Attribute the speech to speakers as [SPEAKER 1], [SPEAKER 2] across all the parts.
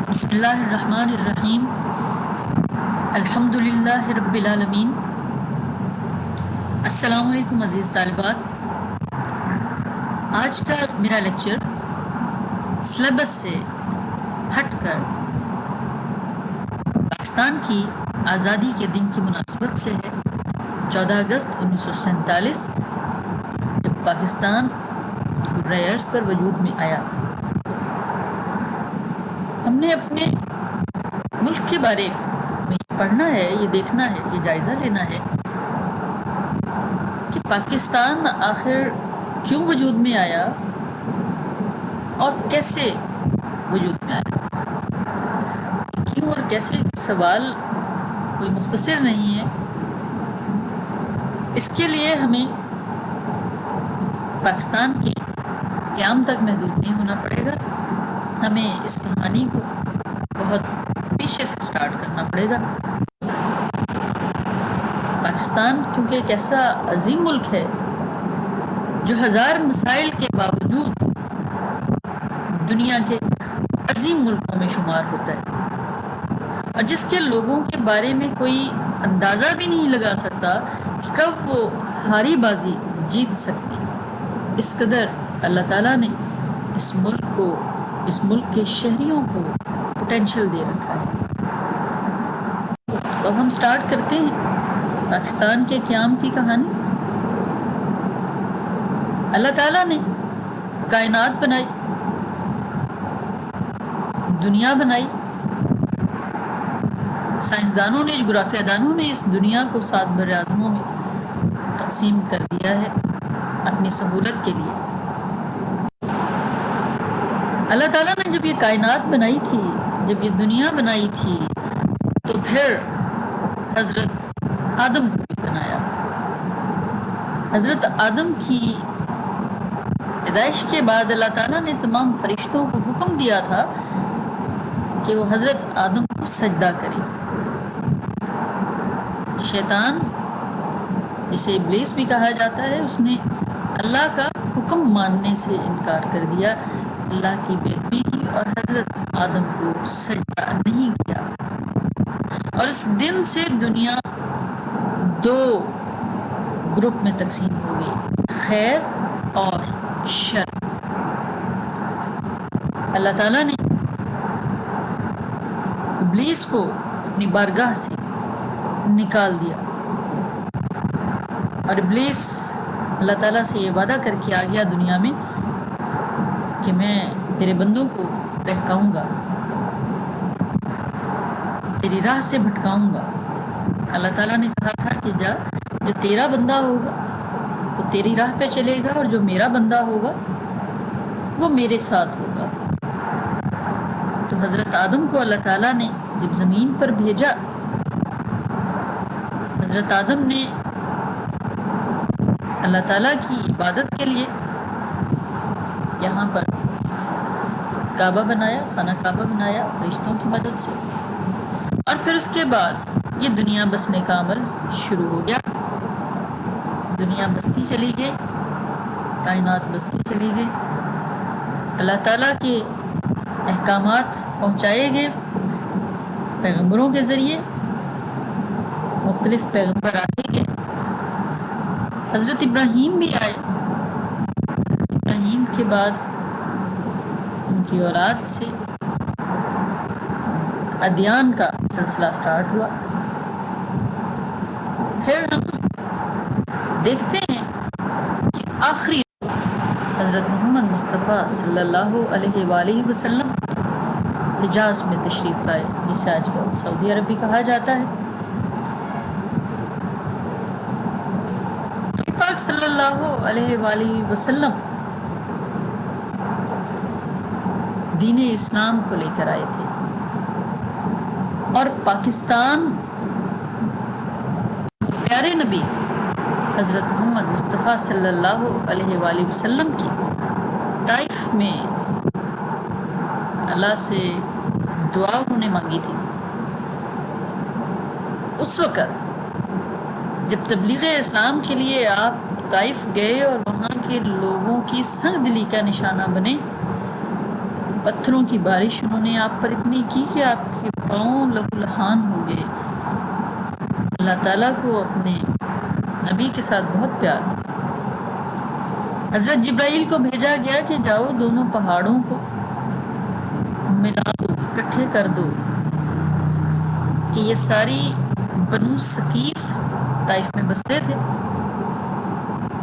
[SPEAKER 1] بسم اللہ الرحمن الرحیم الحمد للہ رب العالمین۔ السلام علیکم عزیز طالبات، آج کا میرا لیکچر سلیبس سے ہٹ کر پاکستان کی آزادی کے دن کی مناسبت سے ہے۔ 14 اگست 1947 جب پاکستان برائے ارض پر وجود میں آیا، ہم نے اپنے ملک کے بارے میں یہ پڑھنا ہے، یہ دیکھنا ہے، یہ جائزہ لینا ہے کہ پاکستان آخر کیوں وجود میں آیا اور کیسے وجود میں آیا۔ کیوں اور کیسے سوال کوئی مختصر نہیں ہے، اس کے لیے ہمیں پاکستان کے قیام تک محدود نہیں ہونا پڑے گا، ہمیں اس کہانی کو بہت پیچھے سے سٹارٹ کرنا پڑے گا۔ پاکستان کیونکہ ایک ایسا عظیم ملک ہے جو ہزار مسائل کے باوجود دنیا کے عظیم ملکوں میں شمار ہوتا ہے، اور جس کے لوگوں کے بارے میں کوئی اندازہ بھی نہیں لگا سکتا کہ کب وہ ہاری بازی جیت سکتی۔ اس قدر اللہ تعالیٰ نے اس ملک کے شہریوں کو پوٹینشیل دے رکھا ہے۔ تو ہم سٹارٹ کرتے ہیں پاکستان کے قیام کی کہانی۔ اللہ تعالیٰ نے کائنات بنائی، دنیا بنائی، سائنسدانوں نے، جغرافیہ دانوں نے اس دنیا کو 7 براعظموں میں تقسیم کر دیا ہے اپنی سہولت کے لیے۔ اللہ تعالیٰ نے جب یہ کائنات بنائی تھی، جب یہ دنیا بنائی تھی، تو پھر حضرت آدم کو بھی بنایا۔ حضرت آدم کی پیدائش کے بعد اللہ تعالیٰ نے تمام فرشتوں کو حکم دیا تھا کہ وہ حضرت آدم کو سجدہ کریں۔ شیطان، جسے ابلیس بھی کہا جاتا ہے، اس نے اللہ کا حکم ماننے سے انکار کر دیا، اللہ کی بے ادبی کی اور حضرت آدم کو سجدہ نہیں کیا، اور اس دن سے دنیا 2 گروپ میں تقسیم ہو گئی، خیر اور شر۔ اللہ تعالیٰ نے ابلیس کو اپنی بارگاہ سے نکال دیا، اور ابلیس اللہ تعالیٰ سے یہ وعدہ کر کے آ گیا دنیا میں کہ میں تیرے بندوں کو بہکاؤں گا، تیری راہ سے بھٹکاؤں گا۔ اللہ تعالیٰ نے کہا تھا کہ جا، جو تیرا بندہ ہوگا وہ تیری راہ پہ چلے گا، اور جو میرا بندہ ہوگا وہ میرے ساتھ ہوگا۔ تو حضرت آدم کو اللہ تعالیٰ نے جب زمین پر بھیجا، حضرت آدم نے اللہ تعالیٰ کی عبادت کے لیے یہاں پر کعبہ بنایا، خانہ کعبہ بنایا فرشتوں کی مدد سے، اور پھر اس کے بعد یہ دنیا بسنے کا عمل شروع ہو گیا۔ دنیا بستی چلی گئی، کائنات بستی چلی گئی، اللہ تعالیٰ کے احکامات پہنچائے گئے پیغمبروں کے ذریعے، مختلف پیغمبر آتے گئے۔ حضرت ابراہیم بھی آئے، ابراہیم کے بعد ان کی اولاد سے ادیان کا سلسلہ سٹارٹ ہوا۔ پھر ہم دیکھتے ہیں کہ آخری حضرت محمد مصطفیٰ صلی اللہ علیہ وآلہ وسلم حجاز میں تشریف لائے، جسے آج کل سعودی عرب بھی کہا جاتا ہے۔ پاک صلی اللہ علیہ وآلہ وسلم دین اسلام کو لے کر آئے تھے، اور پاکستان پیارے نبی حضرت محمد مصطفیٰ صلی اللہ علیہ وآلہ وسلم کی طائف میں اللہ سے دعا انہوں نے مانگی تھی۔ اس وقت جب تبلیغ اسلام کے لیے آپ طائف گئے اور وہاں کے لوگوں کی سنگ دلی کا نشانہ بنے، پتھروں کی بارش انہوں نے آپ پر اتنی کی کہ آپ کے پاؤں لہو لہان ہو گئے۔ اللہ تعالیٰ کو اپنے نبی کے ساتھ بہت پیار تھا۔ حضرت جبرائیل کو بھیجا گیا کہ جاؤ دونوں پہاڑوں کو ملا دو، اکٹھے کر دو کہ یہ ساری بنو ثقیف طائف میں بستے تھے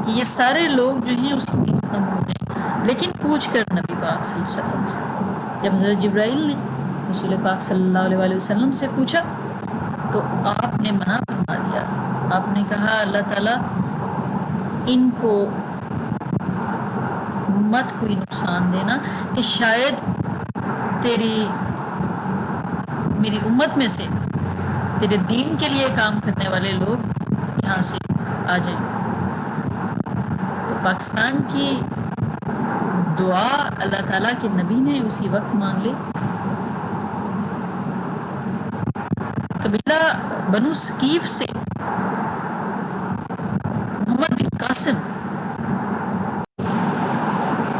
[SPEAKER 1] کہ یہ سارے لوگ جو ہیں اسی میں ختم ہو جائیں۔ لیکن پوچھ کر نبی پاک صلی اللہ علیہ وسلم سے، جب حضرت جبرائیل نے رسول پاک صلی اللہ علیہ وسلم سے پوچھا تو آپ نے منع فرما دیا۔ آپ نے کہا اللہ تعالیٰ ان کو مت کوئی نقصان دینا کہ شاید میری امت میں سے تیرے دین کے لیے کام کرنے والے لوگ یہاں سے آ جائیں۔ تو پاکستان کی دعا اللہ تعالیٰ کے نبی نے اسی وقت مانگ لی۔ قبیلہ بنو ثقیف سے محمد بن قاسم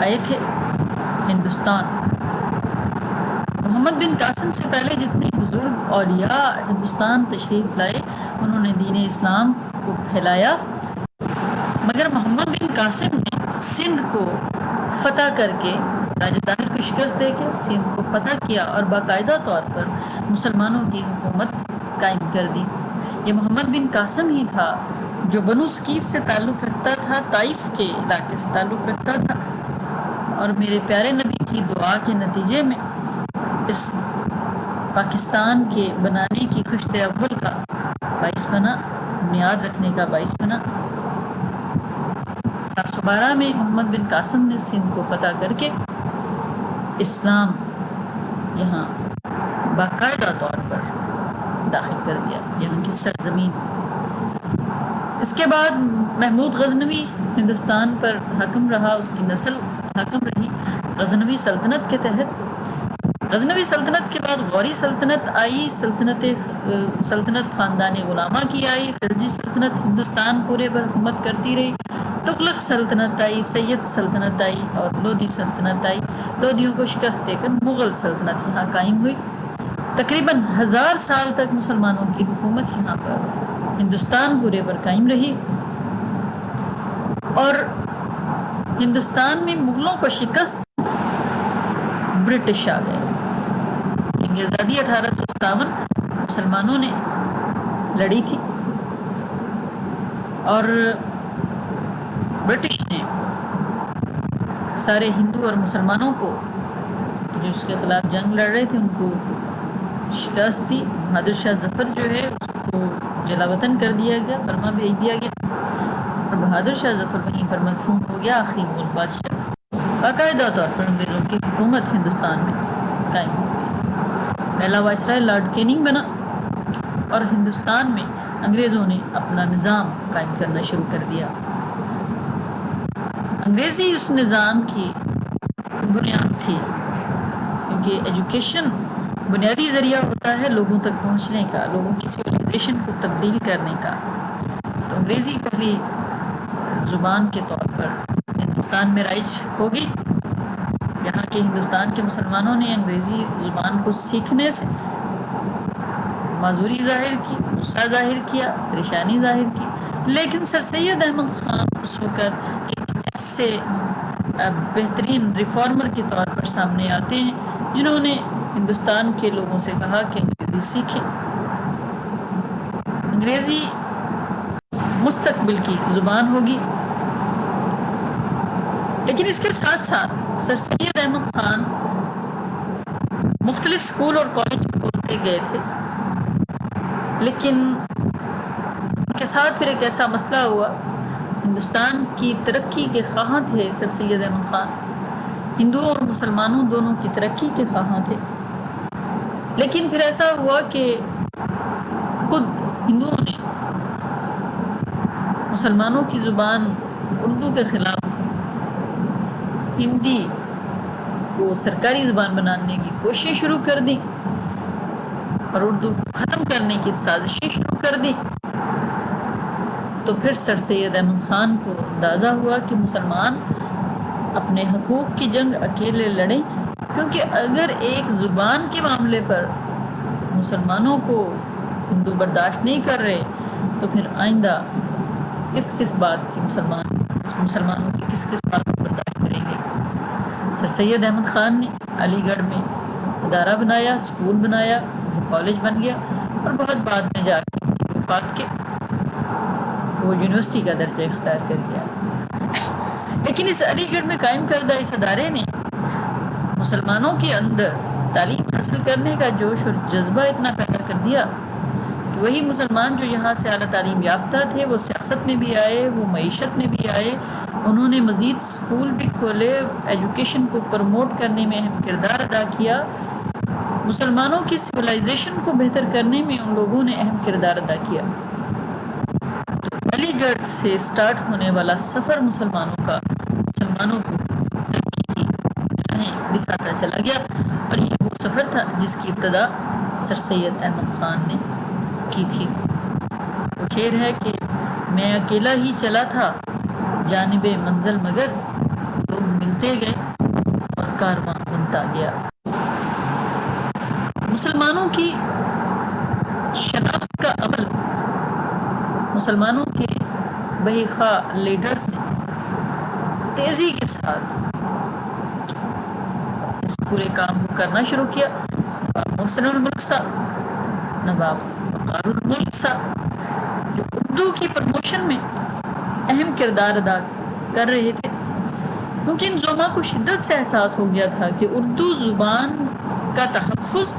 [SPEAKER 1] آئے تھے ہندوستان۔ محمد بن قاسم سے پہلے جتنے بزرگ اولیاء ہندوستان تشریف لائے انہوں نے دین اسلام کو پھیلایا، مگر محمد بن قاسم نے سندھ کو فتح کر کے راجہ طاہر کو شکست دے کے سندھ کو فتح کیا اور باقاعدہ طور پر مسلمانوں کی حکومت قائم کر دی۔ یہ محمد بن قاسم ہی تھا جو بنو ثقیف سے تعلق رکھتا تھا، طائف کے علاقے سے تعلق رکھتا تھا، اور میرے پیارے نبی کی دعا کے نتیجے میں اس پاکستان کے بنانے کی خشت اول کا باعث بنا، بنیاد رکھنے کا باعث بنا۔ 712 میں محمد بن قاسم نے سندھ کو فتح کر کے اسلام یہاں باقاعدہ طور پر داخل کر دیا، یہاں کی سرزمین۔ اس کے بعد محمود غزنوی ہندوستان پر حاکم رہا، اس کی نسل حاکم رہی غزنوی سلطنت کے تحت۔ غزنوی سلطنت کے بعد غوری سلطنت آئی، سلطنت خاندان غلامہ کی آئی، خلجی سلطنت ہندوستان پورے پر حکومت کرتی رہی، تغلق سلطنت آئی، سید سلطنت آئی اور لودھی سلطنت آئی۔ لودھیوں کو شکست دے کر مغل سلطنت یہاں قائم ہوئی۔ تقریباً 1000 سال تک مسلمانوں کی حکومت یہاں پر ہندوستان پورے پر قائم رہی، اور ہندوستان میں مغلوں کو شکست برٹش آ گئے۔ جنگ آزادی 1857 مسلمانوں نے لڑی تھی اور برٹش نے سارے ہندو اور مسلمانوں کو جو اس کے خلاف جنگ لڑ رہے تھے ان کو شکست دی۔ بہادر شاہ ظفر جو ہے اس کو جلا وطن کر دیا گیا، برما بھیج دیا گیا، اور بہادر شاہ ظفر وہیں پر مدفون ہو گیا، آخری مغل بادشاہ۔ باقاعدہ طور پر انگریزوں کی حکومت ہندوستان میں قائم ہو گئی۔ پہلا وائسرائے لارڈ کیننگ بنا اور ہندوستان میں انگریزوں نے اپنا نظام قائم کرنا شروع کر دیا۔ انگریزی اس نظام کی بنیاد تھی، کیونکہ ایجوکیشن بنیادی ذریعہ ہوتا ہے لوگوں تک پہنچنے کا، لوگوں کی سویلائزیشن کو تبدیل کرنے کا۔ تو انگریزی پہلی زبان کے طور پر ہندوستان میں رائج ہوگی۔ یہاں کے ہندوستان کے مسلمانوں نے انگریزی زبان کو سیکھنے سے معذوری ظاہر کی، غصہ ظاہر کیا، پریشانی ظاہر کی، لیکن سر سید احمد خان اس وقت ایک ایسے بہترین ریفارمر کے طور پر سامنے آتے ہیں جنہوں نے ہندوستان کے لوگوں سے کہا کہ انگریزی سیکھیں۔ انگریزی مستقبل کی زبان ہوگی، لیکن اس کے ساتھ ساتھ سر سید احمد خان مختلف اسکول اور کالج کھولتے گئے تھے، لیکن ان کے ساتھ پھر ایک ایسا مسئلہ ہوا۔ ہندوستان کی ترقی کے خواہاں تھے سر سید احمد خان، ہندوؤں اور مسلمانوں دونوں کی ترقی کے خواہاں تھے، لیکن پھر ایسا ہوا کہ خود ہندوؤں نے مسلمانوں کی زبان اردو کے خلاف ہندی کو سرکاری زبان بنانے کی کوشش شروع کر دی اور اردو کو ختم کرنے کی سازشیں شروع کر دی۔ تو پھر سر سید احمد خان کو اندازہ ہوا کہ مسلمان اپنے حقوق کی جنگ اکیلے لڑیں کیونکہ اگر ایک زبان کے معاملے پر مسلمانوں کو ہندو برداشت نہیں کر رہے تو پھر آئندہ کس بات کی مسلمانوں کی کس بات کو برداشت کریں گے؟ سر سید احمد خان نے علی گڑھ میں ادارہ بنایا، اسکول بنایا، کالج بن گیا، اور بہت بعد میں جا کے وفات کے وہ یونیورسٹی کا درجہ اختیار کر گیا۔ لیکن اس علی گڑھ میں قائم کردہ اس ادارے نے مسلمانوں کے اندر تعلیم حاصل کرنے کا جوش اور جذبہ اتنا پیدا کر دیا کہ وہی مسلمان جو یہاں سے اعلیٰ تعلیم یافتہ تھے وہ سیاست میں بھی آئے، وہ معیشت میں بھی آئے، انہوں نے مزید اسکول بھی کھولے، ایجوکیشن کو پروموٹ کرنے میں اہم کردار ادا کیا، مسلمانوں کی سویلائزیشن کو بہتر کرنے میں ان لوگوں نے اہم کردار ادا کیا۔ علی گڑھ سے سٹارٹ ہونے والا سفر مسلمانوں کو ترقی کی راہیں دکھاتا چلا گیا، اور یہ وہ سفر تھا جس کی ابتدا سر سید احمد خان نے کی تھی۔ وہ شعر ہے کہ میں اکیلا ہی چلا تھا جانب منزل، مگر لوگ ملتے گئے اور کارواں بنتا گیا۔ مسلمانوں کی شناخت کا عمل مسلمانوں کے بہی خواہ لیڈرز نے تیزی کے ساتھ اس پورے کام کو کرنا شروع کیا۔ نواب محسن الملک صاحب، نواب وقار الملک صاحب، جو اردو کی پروموشن میں اہم کردار ادا کر رہے تھے، کیونکہ ان زعما کو شدت سے احساس ہو گیا تھا کہ اردو زبان کا تحفظ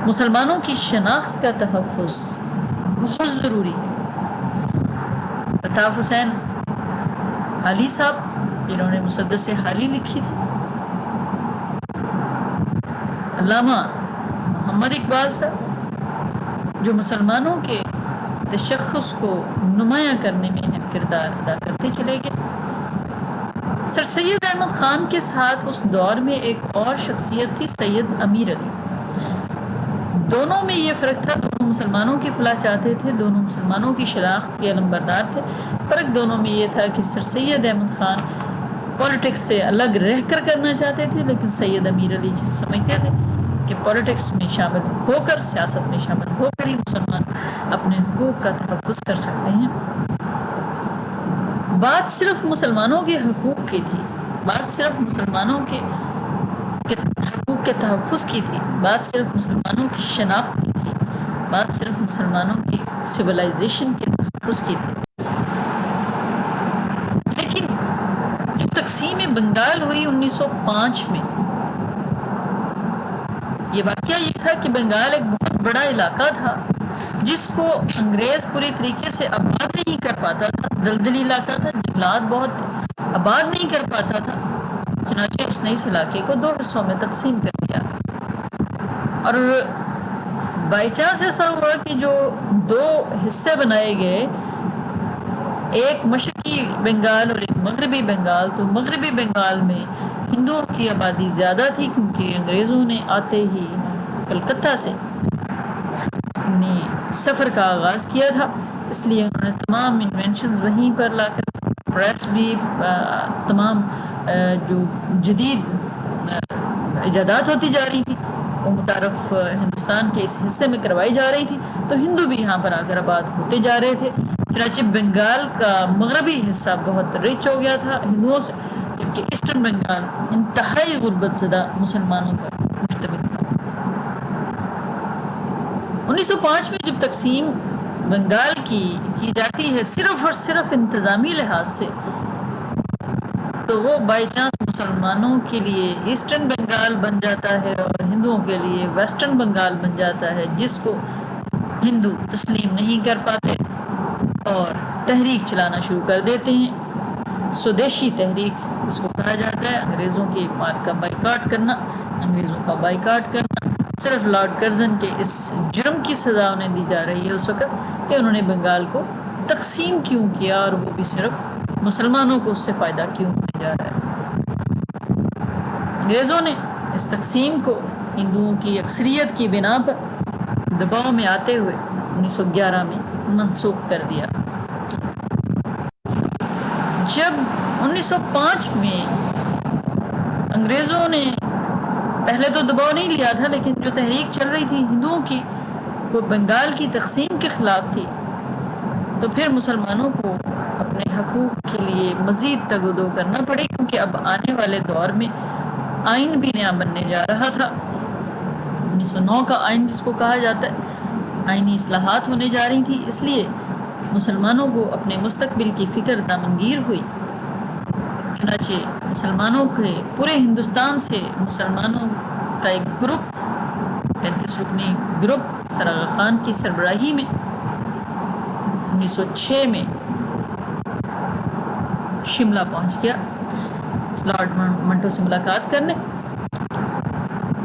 [SPEAKER 1] مسلمانوں کی شناخت کا تحفظ بہت ضروری ہے۔ الطاف حسین حالی صاحب جنہوں نے مسدس حالی لکھی تھی، علامہ محمد اقبال صاحب جو مسلمانوں کے تشخص کو نمایاں کرنے میں اہم کردار ادا کرتے چلے گئے۔ سر سید احمد خان کے ساتھ اس دور میں ایک اور شخصیت تھی، سید امیر علی۔ دونوں میں یہ فرق تھا، دونوں مسلمانوں کی فلاح چاہتے تھے، دونوں مسلمانوں کی شناخت کے علمبردار تھے۔ فرق دونوں میں یہ تھا کہ سر سید احمد خان پولیٹکس سے الگ رہ کر کرنا چاہتے تھے، لیکن سید امیر علی سمجھتے تھے کہ پولیٹکس میں شامل ہو کر، سیاست میں شامل ہو کر ہی مسلمان اپنے حقوق کا تحفظ کر سکتے ہیں۔ بات صرف مسلمانوں کے حقوق کی تھی، بات صرف مسلمانوں کے حقوق کے تحفظ کی تھی، بات صرف مسلمانوں کی شناخت کی تھی، بات صرف مسلمانوں کی سویلائزیشن کے تحفظ کی تھی۔ لیکن جب تقسیم بنگال ہوئی 1905 میں، یہ واقعہ یہ تھا کہ بنگال ایک بہت بڑا علاقہ تھا جس کو انگریز پوری طریقے سے آباد نہیں کر پاتا تھا، دلدلی علاقہ تھا، جنگلات بہت آباد نہیں کر پاتا تھا، چنانچہ اس نے اس علاقے کو 2 حصوں میں تقسیم کر دیا۔ اور بائی چانس ایسا ہوا کہ جو 2 حصے بنائے گئے، ایک مشرقی بنگال اور ایک مغربی بنگال، تو مغربی بنگال میں ہندوؤں کی آبادی زیادہ تھی، کیونکہ انگریزوں نے آتے ہی کلکتہ سے اپنے سفر کا آغاز کیا تھا، اس لیے انہوں نے تمام انوینشنز وہیں پر لا کر، پریس بھی، تمام جو جدید ایجادات ہوتی جا رہی تھی وہ متعارف ہندوستان کے اس حصے میں کروائی جا رہی تھی، تو ہندو بھی یہاں پر آ کر آباد ہوتے جا رہے تھے۔ چنانچہ بنگال کا مغربی حصہ بہت رچ ہو گیا تھا ہندوؤں سے، جبکہ ایسٹرن بنگال انتہائی غربت زدہ مسلمانوں پر مشتمل تھا۔ 1905 میں جب تقسیم بنگال کی جاتی ہے صرف اور صرف انتظامی لحاظ سے، تو وہ بائی چانس مسلمانوں کے لیے ایسٹرن بنگال بن جاتا ہے اور ہندوؤں کے لیے ویسٹرن بنگال بن جاتا ہے، جس کو ہندو تسلیم نہیں کر پاتے اور تحریک چلانا شروع کر دیتے ہیں۔ سودیشی تحریک اس کو کہا جاتا ہے، انگریزوں کے مال کا بائیکاٹ کرنا، انگریزوں کا بائیکاٹ کرنا۔ صرف لارڈ کرزن کے اس جرم کی سزا انہیں دی جا رہی ہے اس وقت کہ انہوں نے بنگال کو تقسیم کیوں کیا، اور وہ بھی صرف مسلمانوں کو اس سے فائدہ کیوں مل جا رہا ہے۔ انگریزوں نے اس تقسیم کو ہندوؤں کی اکثریت کی بنا پر دباؤ میں آتے ہوئے 1911 میں منسوخ کر دیا۔ جب 1905 میں انگریزوں نے پہلے تو دباؤ نہیں لیا تھا، لیکن جو تحریک چل رہی تھی ہندوؤں کی وہ بنگال کی تقسیم کے خلاف تھی، تو پھر مسلمانوں کو اپنے حقوق کے لیے مزید تگ و دو کرنا پڑی، کیونکہ اب آنے والے دور میں آئین بھی نیا بننے جا رہا تھا۔ 1909 کا آئین جس کو کہا جاتا ہے، آئینی اصلاحات ہونے جا رہی تھی، اس لیے مسلمانوں کو اپنے مستقبل کی فکر دامنگیر ہوئی۔ چنانچہ مسلمانوں کے پورے ہندوستان سے مسلمانوں کا ایک گروپ 35 رکنی گروپ سر آغا خان کی سربراہی میں 1906 میں شملہ پہنچ گیا لارڈ منٹو سے ملاقات کرنے۔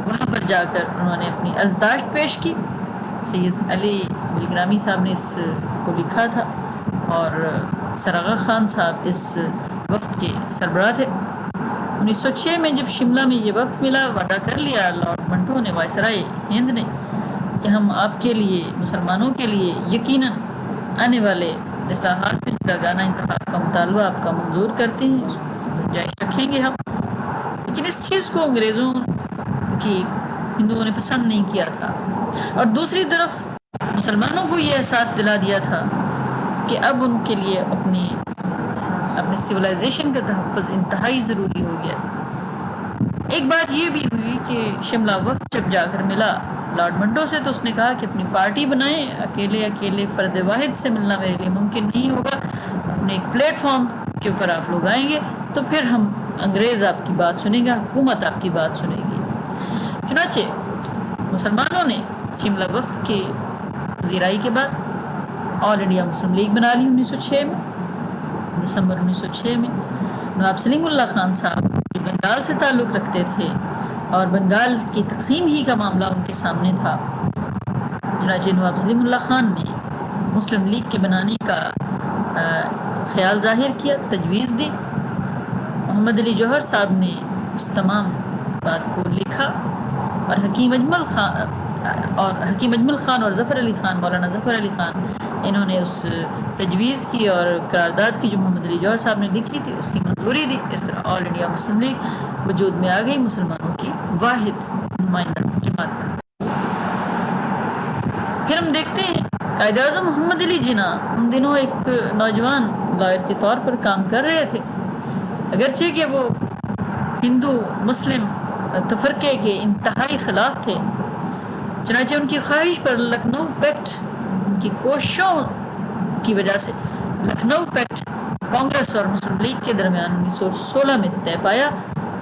[SPEAKER 1] وہاں پر جا کر انہوں نے اپنی عرضداشت پیش کی۔ سید علی بلگرامی صاحب نے اس کو لکھا تھا اور سر آغا خان صاحب اس وفد کے سربراہ تھے۔ 1906 میں جب شملہ میں یہ وفد ملا، وعدہ کر لیا لارڈ منٹو نے، وائسرائے ہند نے، کہ ہم آپ کے لیے، مسلمانوں کے لیے یقیناً آنے والے اصلاحات میں جداگانہ انتخاب کا مطالبہ آپ کا منظور کرتے ہیں، اس کو گنجائش رکھیں گے ہم۔ لیکن اس چیز کو انگریزوں کی ہندوؤں نے پسند نہیں کیا تھا، اور دوسری طرف مسلمانوں کو یہ احساس دلا دیا تھا کہ اب ان کے لیے اپنی سویلائزیشن کا تحفظ انتہائی ضروری ہو گیا۔ ایک بات یہ بھی ہوئی کہ شملہ وفد جب جا کر ملا لارڈ منٹو سے، تو اس نے کہا کہ اپنی پارٹی بنائیں، اکیلے فرد واحد سے ملنا میرے لیے ممکن نہیں ہوگا، اپنے ایک پلیٹ فارم کے اوپر آپ لوگ آئیں گے تو پھر ہم انگریز آپ کی بات سنیں گا، حکومت آپ کی بات سنے گی۔ چنانچہ مسلمانوں نے شملہ وفد کے پذیرائی کے بعد آل انڈیا مسلم لیگ بنا لی 1906 میں۔ دسمبر 1906 میں نواب سلیم اللہ خان صاحب جو بنگال سے تعلق رکھتے تھے اور بنگال کی تقسیم ہی کا معاملہ ان کے سامنے تھا، چنانچہ نواب سلیم اللہ خان نے مسلم لیگ کے بنانے کا خیال ظاہر کیا، تجویز دی۔ محمد علی جوہر صاحب نے اس تمام بات کو لکھا اور حکیم اجمل خان اور ظفر علی خان، مولانا ظفر علی خان، انہوں نے اس تجویز کی اور قرارداد کی جو محمد علی جوہر صاحب نے لکھی تھی اس کی منظوری دی۔ اس طرح آل انڈیا مسلم لیگ وجود میں آ گئی، مسلمانوں کی واحد نمائندہ جماعت۔ پھر ہم دیکھتے ہیں قائد اعظم محمد علی جناح ان دنوں ایک نوجوان لائر کے طور پر کام کر رہے تھے، اگرچہ کہ وہ ہندو مسلم تفرقے کے انتہائی خلاف تھے۔ چنانچہ ان کی خواہش پر لکھنؤ پیکٹ، ان کی کوششوں کی وجہ سے لکھنؤ پیکٹ کانگریس اور مسلم لیگ کے درمیان 1916 میں طے پایا،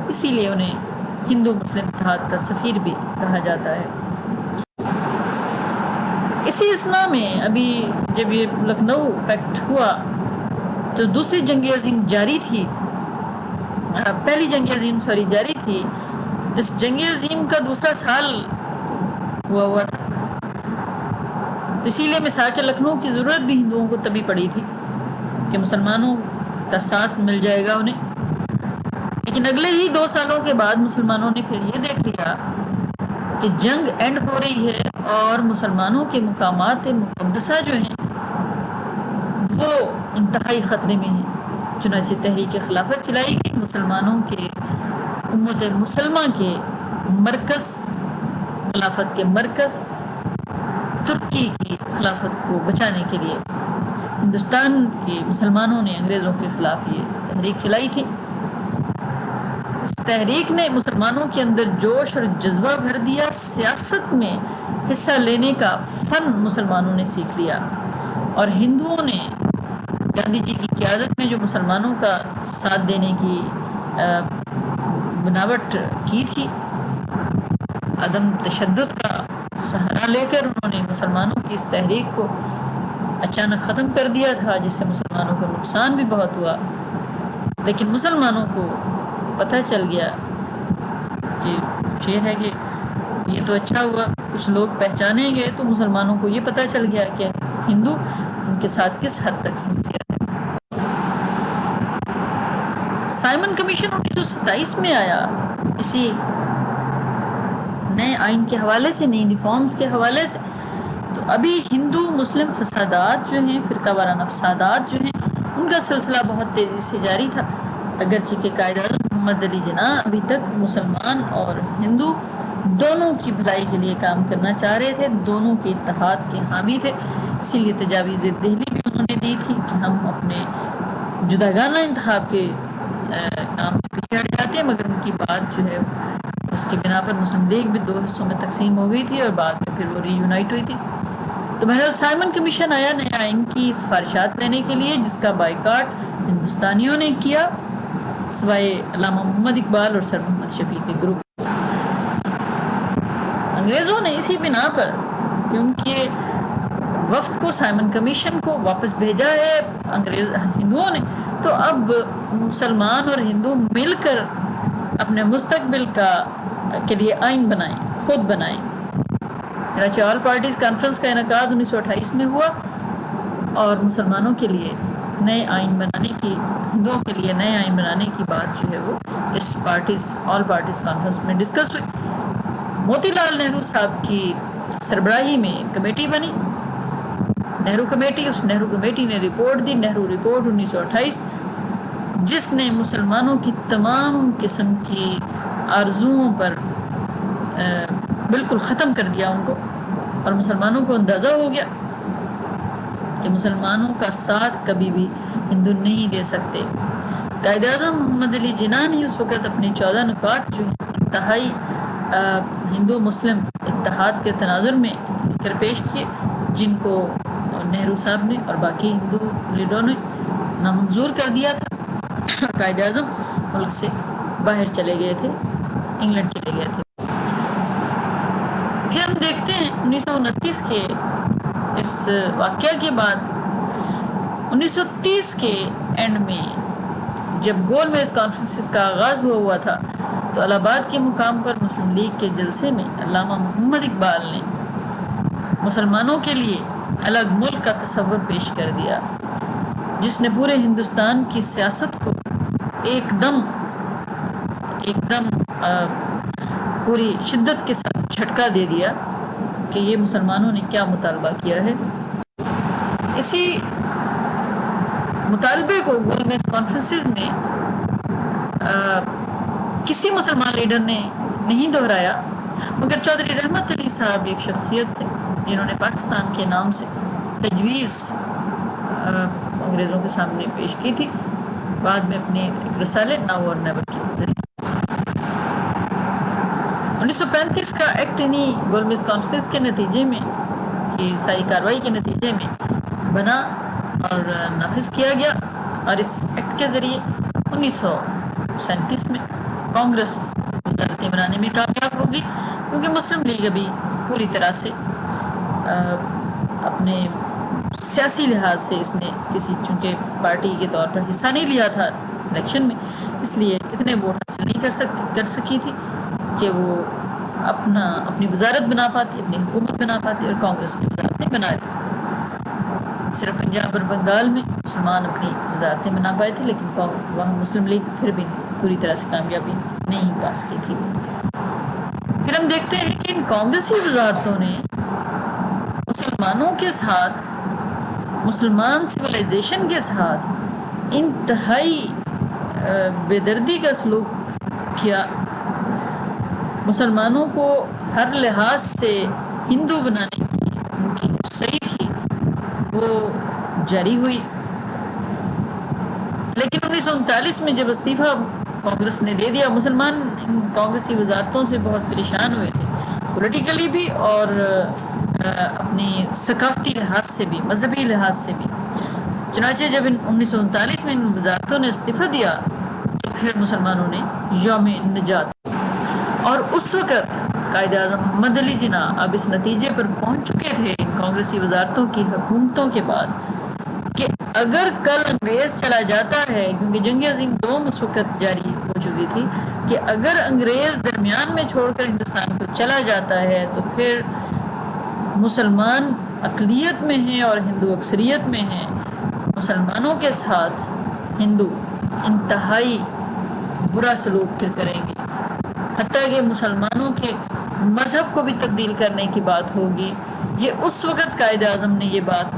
[SPEAKER 1] اسی لیے انہیں ہندو مسلم اتحاد کا سفیر بھی کہا جاتا ہے۔ اسی اثنا میں ابھی جب یہ لکھنؤ پیکٹ ہوا تو دوسری جنگ عظیم جاری تھی، پہلی جنگ عظیم جاری تھی۔ اس جنگ عظیم کا دوسرا سال ہوا تھا، تو اسی لیے مساک لکھنؤ کی ضرورت بھی ہندوؤں کو تبھی پڑی تھی کہ مسلمانوں کا ساتھ مل جائے گا انہیں۔ لیکن اگلے ہی 2 سالوں کے بعد مسلمانوں نے پھر یہ دیکھ لیا کہ جنگ اینڈ ہو رہی ہے اور مسلمانوں کے مقامات مقدسہ جو ہیں وہ انتہائی خطرے میں ہیں۔ چنانچہ تحریک خلافت چلائی گئی، مسلمانوں کے امت مسلمہ کے مرکز، خلافت کے مرکز ترکی کی خلافت کو بچانے کے لیے ہندوستان کے مسلمانوں نے انگریزوں کے خلاف یہ تحریک چلائی تھی۔ اس تحریک نے مسلمانوں کے اندر جوش اور جذبہ بھر دیا، سیاست میں حصہ لینے کا فن مسلمانوں نے سیکھ لیا، اور ہندوؤں نے گاندھی جی کی قیادت میں جو مسلمانوں کا ساتھ دینے کی بناوٹ کی تھی، عدم تشدد کا سہارا لے کر انہوں نے مسلمانوں کی اس تحریک کو اچانک ختم کر دیا تھا، جس سے مسلمانوں کو نقصان بھی بہت ہوا۔ لیکن مسلمانوں کو پتہ چل گیا کہ شعر ہے کہ یہ تو اچھا ہوا، کچھ لوگ پہچانیں گے، تو مسلمانوں کو یہ پتہ چل گیا کہ ہندو ان کے ساتھ کس حد تک سنسیئر ہے۔ سائمن کمیشن 1927 میں آیا، اسی نئے آئین کے حوالے سے، نئی ریفارمز کے حوالے سے۔ تو ابھی ہندو مسلم فسادات جو ہیں، فرقہ وارانہ فسادات جو ہیں، ان کا سلسلہ بہت تیزی سے جاری تھا، اگرچہ کہ قائد اعظم محمد علی جناح ابھی تک مسلمان اور ہندو دونوں کی بھلائی کے لیے کام کرنا چاہ رہے تھے، دونوں کے اتحاد کے حامی تھے. اسی لیے تجاویز دہلی بھی انہوں نے دی تھی کہ ہم اپنے جداگانہ انتخاب کے کام سے پیچھے ہٹ جاتے ہیں، مگر ان کی بات جو ہے اس کی بنا پر مسلم لیگ بھی 2 حصوں میں تقسیم ہو گئی تھی اور بعد میں پھر وہ ری یونائٹ ہوئی تھی. تو بہرحال سائمن کمیشن آیا نیا آئین کی سفارشات لینے کے لیے، جس کا بائیکاٹ ہندوستانیوں نے کیا سوائے علامہ محمد اقبال اور سر محمد شفیع کے گروپ. انگریزوں نے اسی بنا پر کہ ان کے وفد کو سائمن کمیشن کو واپس بھیجا ہے انگریز ہندوؤں نے، تو اب مسلمان اور ہندو مل کر اپنے مستقبل کے لیے آئین بنائیں، خود بنائیں. چنانچہ آل پارٹیز کانفرنس کا انعقاد 1928 میں ہوا اور مسلمانوں کے لیے نئے آئین بنانے کی، ہندوؤں کے لیے نئے آئین بنانے کی بات جو ہے وہ اس آل پارٹیز کانفرنس میں ڈسکس ہوئی. موتی لال نہرو صاحب کی سربراہی میں کمیٹی بنی، نہرو کمیٹی. اس نہرو کمیٹی نے رپورٹ دی، نہرو رپورٹ 1928، جس نے مسلمانوں کی تمام قسم کی آرزوؤں پر بالکل ختم کر دیا ان کو، اور مسلمانوں کو اندازہ ہو گیا کہ مسلمانوں کا ساتھ کبھی بھی ہندو نہیں دے سکتے. قائد اعظم محمد علی جناح نے اس وقت اپنے 14 نکات جو انتہائی ہندو مسلم اتحاد کے تناظر میں لکھ کر پیش کیے، جن کو نہرو صاحب نے اور باقی ہندو لیڈروں نے نامنظور کر دیا تھا. قائد اعظم ملک سے باہر چلے گئے تھے، انگلینڈ چلے گئے تھے. پھر ہم دیکھتے ہیں 1929 کے اس واقعہ کے بعد 1930 کے اینڈ میں جب گول میز کانفرنسز کا آغاز ہوا تھا تو الہ آباد کے مقام پر مسلم لیگ کے جلسے میں علامہ محمد اقبال نے مسلمانوں کے لیے الگ ملک کا تصور پیش کر دیا، جس نے پورے ہندوستان کی سیاست کو ایک دم پوری شدت کے ساتھ جھٹکا دے دیا کہ یہ مسلمانوں نے کیا مطالبہ کیا ہے. اسی مطالبے کو گول میز کانفرنسز میں کسی مسلمان لیڈر نے نہیں دہرایا، مگر چودھری رحمت علی صاحب ایک شخصیت تھے جنہوں نے پاکستان کے نام سے تجویز انگریزوں کے سامنے پیش کی تھی، بعد میں اپنے ایک رسالے ناؤ اور نیور کے ذریعے. 1935 کا ایکٹ انہی گول میز کانفرنس کے نتیجے میں کی ساری کارروائی کے نتیجے میں بنا اور نافذ کیا گیا، اور اس ایکٹ کے ذریعے 1937 میں کانگریس وزارتیں بنانے میں کامیاب ہوگی، کیونکہ مسلم لیگ ابھی پوری طرح سے اپنے سیاسی لحاظ سے اس نے کسی چونکہ پارٹی کے طور پر حصہ نہیں لیا تھا الیکشن میں، اس لیے اتنے ووٹ حاصل نہیں کر سکی تھی کہ وہ اپنی وزارت بنا پاتی، اپنی حکومت بنا پاتی، اور کانگریس کی وزارتیں بنا لی. صرف پنجاب اور بنگال میں مسلمان اپنی وزارتیں بنا پائے تھے، لیکن وہاں مسلم لیگ پھر بھی پوری طرح سے کامیابی نہیں پا سکی تھی. پھر ہم دیکھتے ہیں کہ ان کانگریسی وزارتوں نے مسلمانوں کے ساتھ، مسلمان سویلائزیشن کے ساتھ انتہائی بے دردی کا سلوک کیا. مسلمانوں کو ہر لحاظ سے ہندو بنانے کی ان کی جو صحیح تھی وہ جاری ہوئی. لیکن 1939 میں جب استعفیٰ کانگریس نے دے دیا، مسلمان ان کانگریسی وزارتوں سے بہت پریشان ہوئے تھے، پولیٹیکلی بھی اور اپنی ثقافتی لحاظ سے بھی، مذہبی لحاظ سے بھی. چنانچہ جب 1939 میں ان وزارتوں نے استعفیٰ دیا تو پھر مسلمانوں نے یوم نجات، اور اس وقت قائد اعظم محمد علی جناح اب اس نتیجے پر پہنچ چکے تھے ان کانگریسی وزارتوں کی حکومتوں کے بعد کہ اگر کل انگریز چلا جاتا ہے، کیونکہ جنگ عظیم دوم اس وقت جاری ہو چکی تھی، کہ اگر انگریز درمیان میں چھوڑ کر ہندوستان کو چلا جاتا ہے تو پھر مسلمان اقلیت میں ہیں اور ہندو اکثریت میں ہیں. مسلمانوں کے ساتھ ہندو انتہائی برا سلوک پھر کریں گے، حتیٰ کہ مسلمانوں کے مذہب کو بھی تبدیل کرنے کی بات ہوگی. یہ اس وقت قائد اعظم نے یہ بات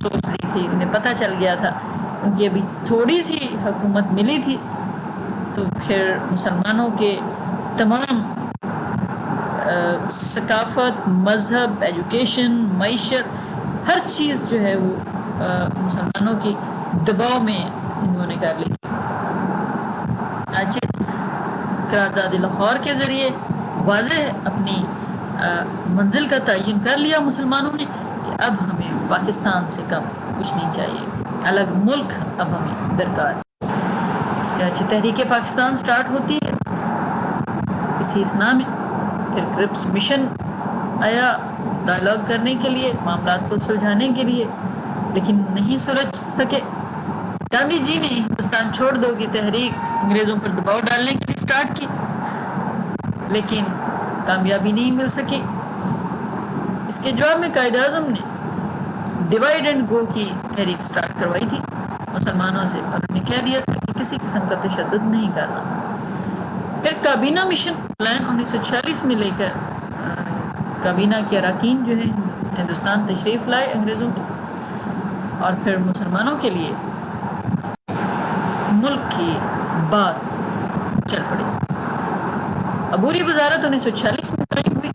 [SPEAKER 1] سوچ لی تھی، انہیں پتہ چل گیا تھا، کیونکہ ابھی تھوڑی سی حکومت ملی تھی تو پھر مسلمانوں کے تمام ثقافت، مذہب، ایجوکیشن، معیشت، ہر چیز جو ہے وہ مسلمانوں کی دباؤ میں ہندوؤں نے کر لی تھی۔ قرارداد لاہور کے ذریعے واضح اپنی منزل کا تعین کر لیا مسلمانوں نے کہ اب ہمیں پاکستان سے کم کچھ نہیں چاہیے، الگ ملک اب ہمیں درکار ہے۔ تحریک پاکستان سٹارٹ ہوتی ہے اسی اسنا میں۔ پھر کرپس مشن آیا ڈائلاگ کرنے کے لیے، معاملات کو سلجھانے کے لیے، لیکن نہیں سلجھ سکے۔ گاندھی جی نے ہندوستان چھوڑ دو کی تحریک انگریزوں پر دباؤ ڈالنے کے لیے سٹارٹ کی، لیکن کامیابی نہیں مل سکی۔ اس کے جواب میں قائد اعظم نے ڈیوائڈ اینڈ گو کی تحریک سٹارٹ کروائی تھی مسلمانوں سے، اور انہیں کہہ دیا تھا کہ کسی قسم کا تشدد نہیں کرنا۔ پھر کابینہ مشن پلان 1946 میں لے کر کابینہ کے اراکین جو ہیں ہندوستان تشریف لائے انگریزوں کی، اور پھر مسلمانوں کے لیے ملک کی بات چل پڑی۔ عبوری وزارت 1946 میں قائم ہوئی،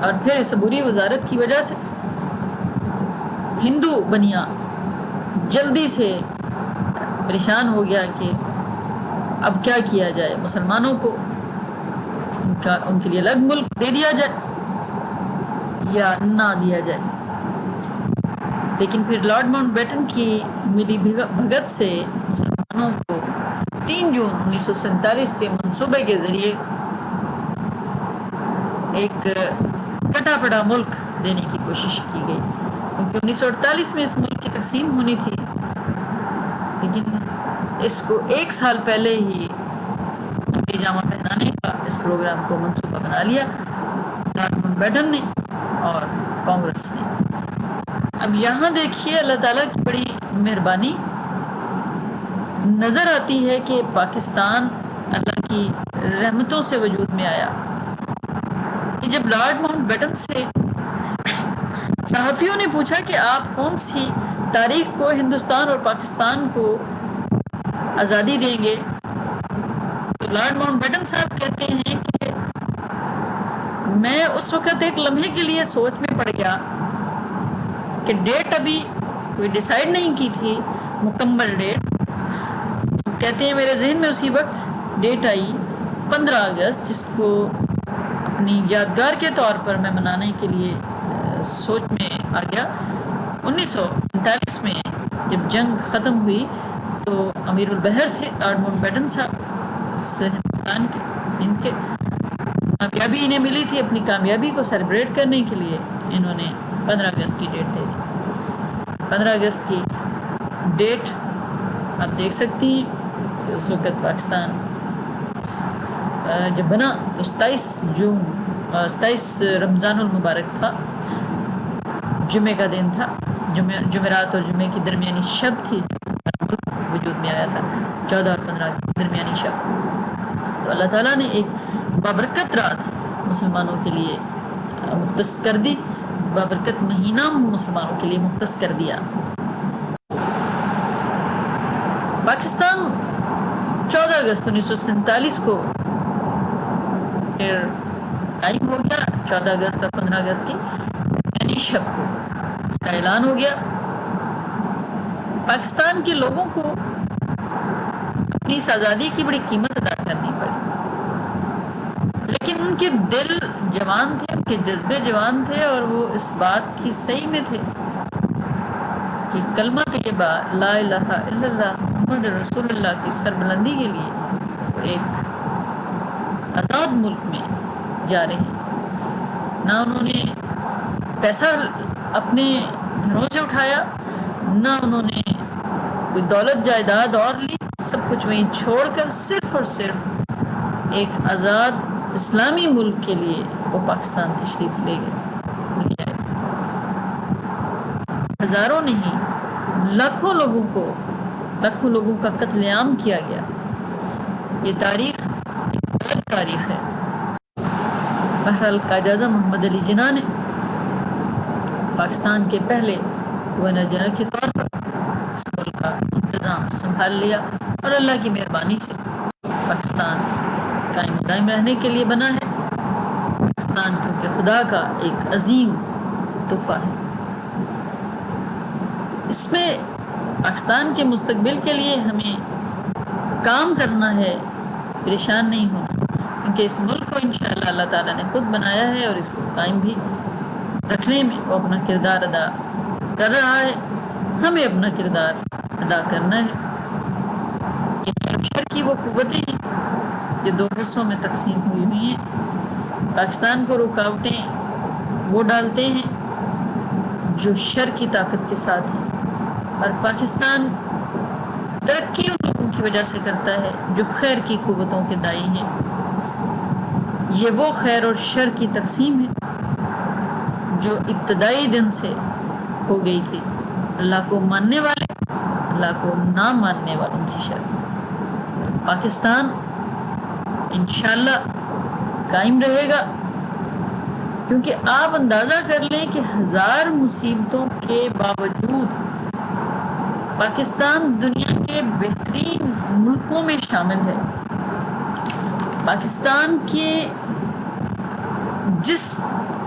[SPEAKER 1] اور پھر اس عبوری وزارت کی وجہ سے ہندو بنیا جلدی سے پریشان ہو گیا کہ اب کیا کیا جائے، مسلمانوں کو ان کے لیے الگ ملک دے دیا جائے یا نہ دیا جائے۔ لیکن پھر لارڈ ماؤنٹ بیٹن کی ملی بھگت سے مسلمانوں کو 3 جون 1947 کے منصوبے کے ذریعے ایک کٹا پڑا ملک دینے کی کوشش کی گئی، کیونکہ 1948 میں اس ملک کی تقسیم ہونی تھی، لیکن اس کو 1 سال پہلے ہی جامہ پہنانے کا اس پروگرام کو منصوبہ بنا لیا لارڈ ماؤنٹ بیٹن نے اور کانگریس نے۔ اب یہاں دیکھیے اللہ تعالیٰ کی بڑی مہربانی نظر آتی ہے کہ پاکستان اللہ کی رحمتوں سے وجود میں آیا کہ جب لارڈ ماؤنٹ بیٹن سے صحافیوں نے پوچھا کہ آپ کون سی تاریخ کو ہندوستان اور پاکستان کو آزادی دیں گے، تو لارڈ ماؤنٹ بیٹن صاحب کہتے ہیں کہ میں اس وقت ایک لمحے کے لیے سوچ میں پڑ گیا کہ ڈیٹ ابھی کوئی ڈیسائیڈ نہیں کی تھی، مکمل ڈیٹ۔ کہتے ہیں میرے ذہن میں اسی وقت ڈیٹ آئی 15 اگست، جس کو اپنی یادگار کے طور پر میں منانے کے لیے سوچ میں آ گیا۔ 1949 میں جب جنگ ختم ہوئی تو امیر البحر تھے لارڈ ماؤنٹ بیٹن صاحب ہندوستان کے، ہند کے، کامیابی انہیں ملی تھی، اپنی کامیابی کو سیلیبریٹ کرنے کے لیے انہوں نے 15 اگست کی ڈیٹ دے دی۔ 15 اگست کی ڈیٹ آپ دیکھ سکتی ہیں کہ اس وقت پاکستان جب بنا تو 27 رمضان المبارک تھا، جمعے کا دن تھا، جمعرات اور جمعے کی درمیانی شب تھی، وجود میں آیا تھا 14 اور 15 کی درمیانی شب۔ تو اللہ تعالیٰ نے ایک بابرکت رات مسلمانوں کے لیے مختص کر دی، بابرکت مہینہ مسلمانوں کے لیے مختص کر دیا۔ پاکستان 14 اگست 1947 کو پھر قائم ہو گیا۔ 14 اگست اور 15 اگست کی درمیانی شب کو اس کا اعلان ہو گیا۔ پاکستان کے لوگوں کو اپنی اس آزادی کی بڑی قیمت ادا کرنی پڑی، لیکن ان کے دل جوان تھے، ان کے جذبے جوان تھے، اور وہ اس بات کی صحیح میں تھے کہ کلمہ طیبہ لا الہ الا اللہ محمد رسول اللہ کی سربلندی کے لیے وہ ایک آزاد ملک میں جا رہے ہیں۔ نہ انہوں نے پیسہ اپنے گھروں سے اٹھایا، نہ انہوں نے کوئی دولت جائیداد اور لی، سب کچھ وہیں چھوڑ کر صرف اور صرف ایک آزاد اسلامی ملک کے لیے وہ پاکستان تشریف لے گئے۔ ہزاروں نہیں، لاکھوں لوگوں کا قتل عام کیا گیا۔ یہ تاریخ ایک الگ تاریخ ہے۔ بہرحال قائد اعظم محمد علی جناح نے پاکستان کے پہلے گورنر جنرل کے طور پر اس ملک کا انتظام سنبھال لیا۔ اور اللہ کی مہربانی سے پاکستان قائم و دائم رہنے کے لیے بنا ہے۔ پاکستان کیونکہ خدا کا ایک عظیم تحفہ ہے، اس میں پاکستان کے مستقبل کے لیے ہمیں کام کرنا ہے، پریشان نہیں ہونا، کیونکہ اس ملک کو انشاءاللہ اللہ تعالیٰ نے خود بنایا ہے اور اس کو قائم بھی رکھنے میں وہ اپنا کردار ادا کر رہا ہے۔ ہمیں اپنا کردار ادا کرنا ہے۔ یہ خیر و شر کی وہ قوتیں ہیں جو دو حصوں میں تقسیم ہوئی ہوئی ہیں۔ پاکستان کو رکاوٹیں وہ ڈالتے ہیں جو شر کی طاقت کے ساتھ ہیں، اور پاکستان ترقی ان لوگوں کی وجہ سے کرتا ہے جو خیر کی قوتوں کے دائی ہیں۔ یہ وہ خیر اور شر کی تقسیم ہے جو ابتدائی دن سے ہو گئی تھی، اللہ کو ماننے والے، اللہ کو نہ ماننے والوں کی شر۔ پاکستان انشاءاللہ قائم رہے گا، کیونکہ آپ اندازہ کر لیں کہ 1000 مصیبتوں کے باوجود پاکستان دنیا کے بہترین ملکوں میں شامل ہے۔ پاکستان کے جس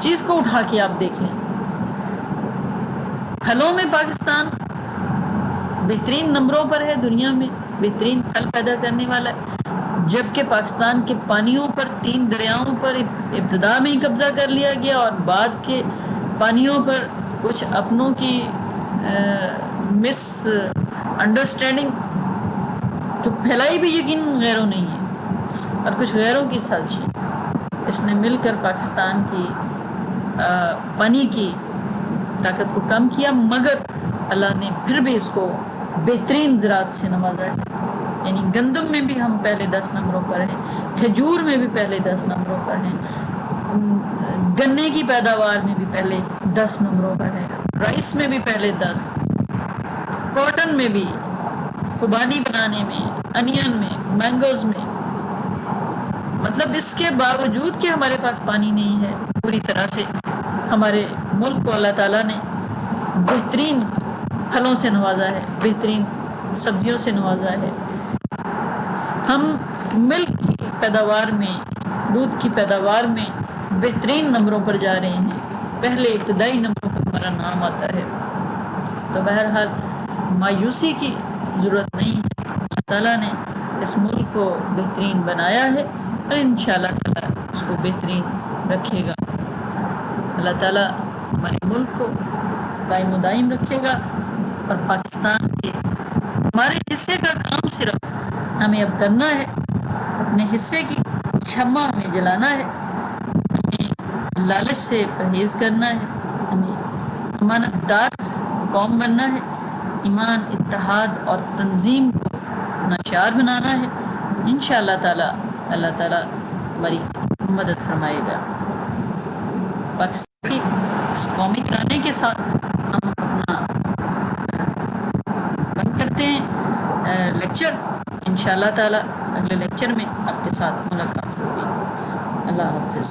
[SPEAKER 1] چیز کو اٹھا کے آپ دیکھ لیں، پھلوں میں پاکستان بہترین نمبروں پر ہے، دنیا میں بہترین پھل پیدا کرنے والا ہے، جبکہ پاکستان کے پانیوں پر 3 دریاؤں پر ابتدا میں ہی قبضہ کر لیا گیا، اور بعد کے پانیوں پر کچھ اپنوں کی مس انڈرسٹینڈنگ جو پھیلائی بھی یقین غیروں نہیں ہے، اور کچھ غیروں کی سازشیں، اس نے مل کر پاکستان کی پانی کی طاقت کو کم کیا، مگر اللہ نے پھر بھی اس کو بہترین زراعت سے نوازا ہے۔ یعنی گندم میں بھی ہم پہلے 10 نمبروں پر ہیں، کھجور میں بھی پہلے 10 نمبروں پر ہیں، گنے کی پیداوار میں بھی پہلے 10 نمبروں پر ہیں، رائس میں بھی پہلے 10، کاٹن میں بھی، خوبانی بنانے میں، انین میں، مینگوز میں۔ مطلب اس کے باوجود کہ ہمارے پاس پانی نہیں ہے، پوری طرح سے ہمارے ملک کو اللہ تعالیٰ نے بہترین پھلوں سے نوازا ہے، بہترین سبزیوں سے نوازا ہے۔ ہم ملک کی پیداوار میں، دودھ کی پیداوار میں بہترین نمبروں پر جا رہے ہیں، پہلے ابتدائی نمبروں پر ہمارا نام آتا ہے۔ تو بہرحال مایوسی کی ضرورت نہیں ہے، اللہ تعالیٰ نے اس ملک کو بہترین بنایا ہے اور انشاءاللہ تعالیٰ اس کو بہترین رکھے گا۔ اللہ تعالیٰ ہمارے ملک کو قائم و دائم رکھے گا، اور پاکستان کے ہمارے حصے کا کام صرف ہمیں اب کرنا ہے، اپنے حصے کی شمع ہمیں جلانا ہے، ہمیں لالچ سے پرہیز کرنا ہے، ہمیں امانت دار قوم بننا ہے، ایمان، اتحاد اور تنظیم کو ناشار بنانا ہے۔ انشاءاللہ تعالی اللہ تعالیٰ ہماری مدد فرمائے گا۔ پاکستان کی اس قومی ترانے کے ساتھ ہم اپنا بند کرتے ہیں لیکچر۔ انشاءاللہ تعالی اگلے لیکچر میں آپ کے ساتھ ملاقات ہوگی۔ اللہ حافظ۔